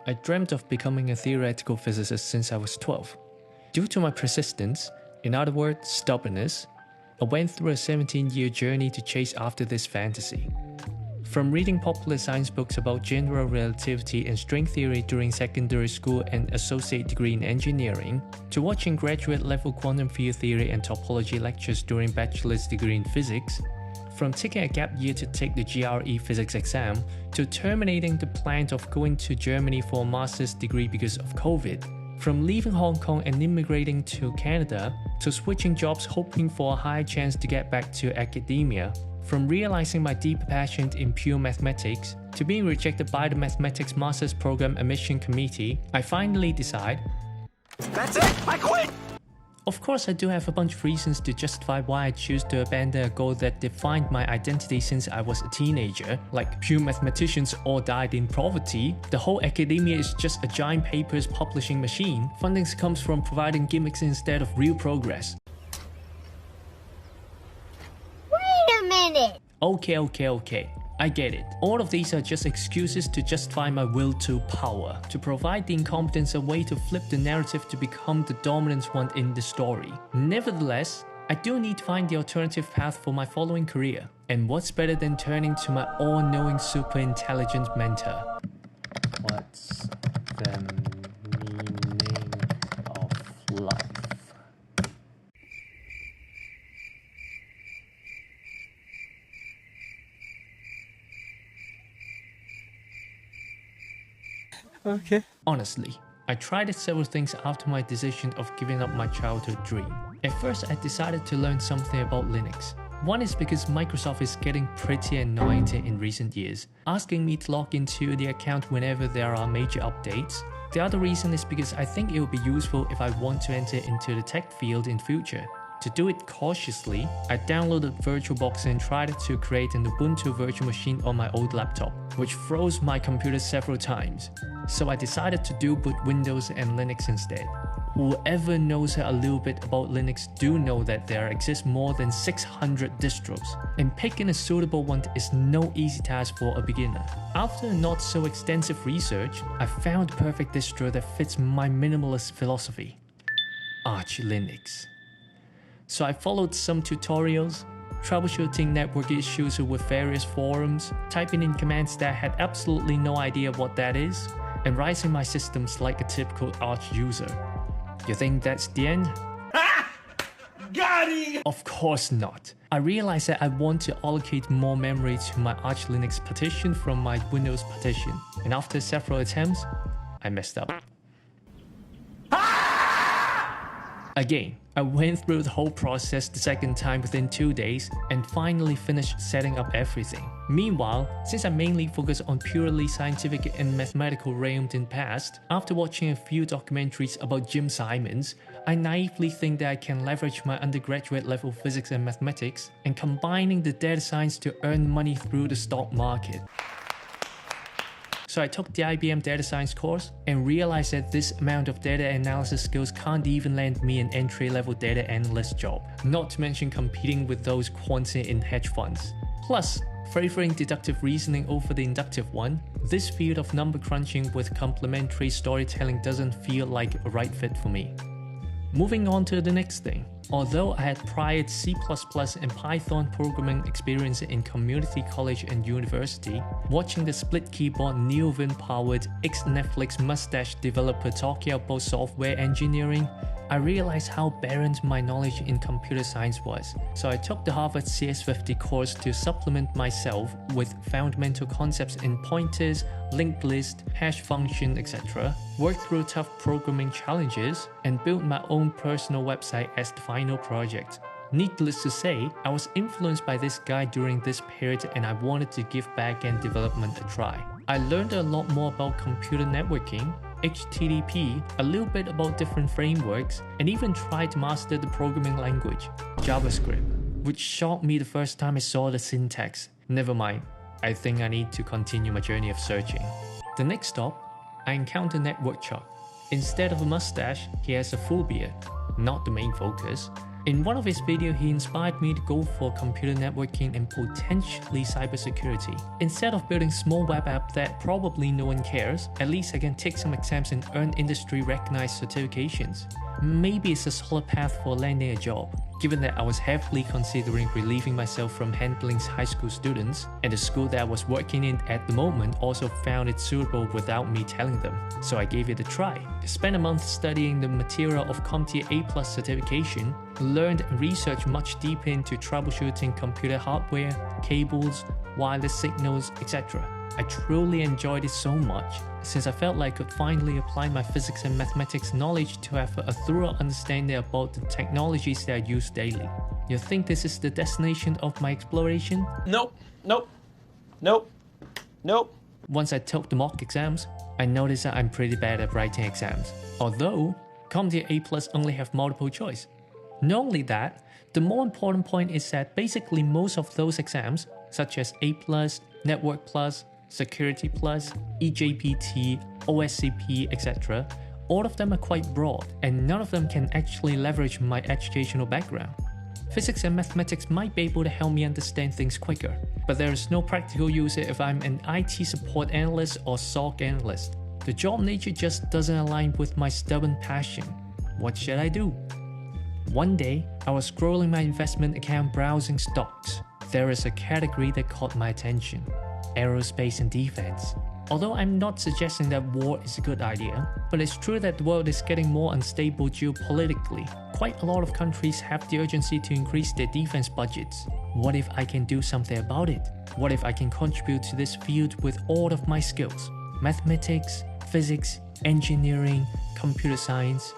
I dreamt of becoming a theoretical physicist since I was 12. Due to my persistence, in other words, stubbornness, I went through a 17-year journey to chase after this fantasy. From reading popular science books about general relativity and string theory during secondary school and associate degree in engineering, to watching graduate-level quantum field theory and topology lectures during bachelor's degree in physics, from taking a gap year to take the GRE physics exam, to terminating the plan of going to Germany for a master's degree because of COVID, from leaving Hong Kong and immigrating to Canada, to switching jobs hoping for a higher chance to get back to academia, from realizing my deep passion in pure mathematics, to being rejected by the Mathematics Master's Program Admission Committee, I finally decide, that's it! I quit! Of course, I do have a bunch of reasons to justify why I choose to abandon a goal that defined my identity since I was a teenager, like pure mathematicians all died in poverty, the whole academia is just a giant papers publishing machine, funding comes from providing gimmicks instead of real progress. Wait a minute! Okay. I get it. All of these are just excuses to justify my will to power, to provide the incompetence a way to flip the narrative to become the dominant one in the story. Nevertheless, I do need to find the alternative path for my following career. And what's better than turning to my all-knowing super intelligent mentor? What's the meaning of life? Okay. Honestly, I tried several things after my decision of giving up my childhood dream. At first, I decided to learn something about Linux. One is because Microsoft is getting pretty annoying in recent years, asking me to log into the account whenever there are major updates. The other reason is because I think it would be useful if I want to enter into the tech field in future. To do it cautiously, I downloaded VirtualBox and tried to create an Ubuntu virtual machine on my old laptop, which froze my computer several times. So I decided to do boot Windows and Linux instead. Whoever knows a little bit about Linux do know that there exist more than 600 distros, and picking a suitable one is no easy task for a beginner. After not so extensive research, I found the perfect distro that fits my minimalist philosophy: Arch Linux. So I followed some tutorials, troubleshooting network issues with various forums, typing in commands that I had absolutely no idea what that is, and writing my systems like a typical Arch user. You think that's the end? Got him! Of course not. I realized that I want to allocate more memory to my Arch Linux partition from my Windows partition, and after several attempts, I messed up. Again, I went through the whole process the second time within 2 days and finally finished setting up everything. Meanwhile, since I mainly focus on purely scientific and mathematical realms in past, after watching a few documentaries about Jim Simons, I naively think that I can leverage my undergraduate level physics and mathematics and combining the data science to earn money through the stock market. So I took the IBM data science course and realized that this amount of data analysis skills can't even land me an entry-level data analyst job, not to mention competing with those quants in hedge funds. Plus, favoring deductive reasoning over the inductive one, this field of number crunching with complementary storytelling doesn't feel like a right fit for me. Moving on to the next thing. Although I had prior C++ and Python programming experience in community college and university, watching the split keyboard Neovin-powered ex-Netflix mustache developer talking about software engineering, I realized how barren my knowledge in computer science was. So I took the Harvard CS50 course to supplement myself with fundamental concepts in pointers, linked list, hash function, etc., worked through tough programming challenges, and built my own personal website as the final project. Needless to say, I was influenced by this guy during this period and I wanted to give backend development a try. I learned a lot more about computer networking, HTTP, a little bit about different frameworks, and even tried to master the programming language, JavaScript, which shocked me the first time I saw the syntax. Never mind, I think I need to continue my journey of searching. The next stop, I encountered Network Chuck. Instead of a mustache, he has a full beard, not the main focus, In one of his videos, he inspired me to go for computer networking and potentially cybersecurity. Instead of building small web app that probably no one cares, at least I can take some exams and earn industry recognized certifications. Maybe it's a solid path for landing a job, given that I was heavily considering relieving myself from handling high school students, and the school that I was working in at the moment also found it suitable without me telling them, so I gave it a try. I spent a month studying the material of CompTIA A+ certification, learned and researched much deeper into troubleshooting computer hardware, cables, wireless signals, etc. I truly enjoyed it so much, since I felt like I could finally apply my physics and mathematics knowledge to have a thorough understanding about the technologies that I use daily. You think this is the destination of my exploration? Nope. Nope. Nope. Nope. Once I took the mock exams, I noticed that I'm pretty bad at writing exams, although CompTIA A+ only have multiple choice. Not only that, the more important point is that basically most of those exams, such as A+, Network+, Security+, EJPT, OSCP, etc., all of them are quite broad, and none of them can actually leverage my educational background. Physics and mathematics might be able to help me understand things quicker, but there is no practical use if I'm an IT support analyst or SOC analyst. The job nature just doesn't align with my stubborn passion. What should I do? One day, I was scrolling my investment account browsing stocks. There is a category that caught my attention: aerospace and defense. Although I'm not suggesting that war is a good idea, but it's true that the world is getting more unstable geopolitically. Quite a lot of countries have the urgency to increase their defense budgets. What if I can do something about it? What if I can contribute to this field with all of my skills? Mathematics, physics, engineering, computer science.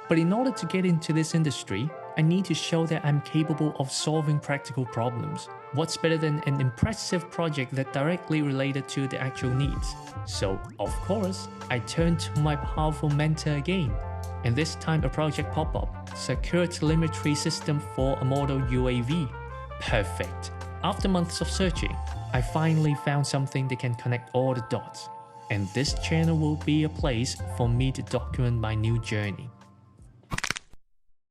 But in order to get into this industry, I need to show that I'm capable of solving practical problems. What's better than an impressive project that directly related to the actual needs? So, of course, I turned to my powerful mentor again. And this time a project popped up: secure telemetry system for a model UAV. Perfect. After months of searching, I finally found something that can connect all the dots. And this channel will be a place for me to document my new journey.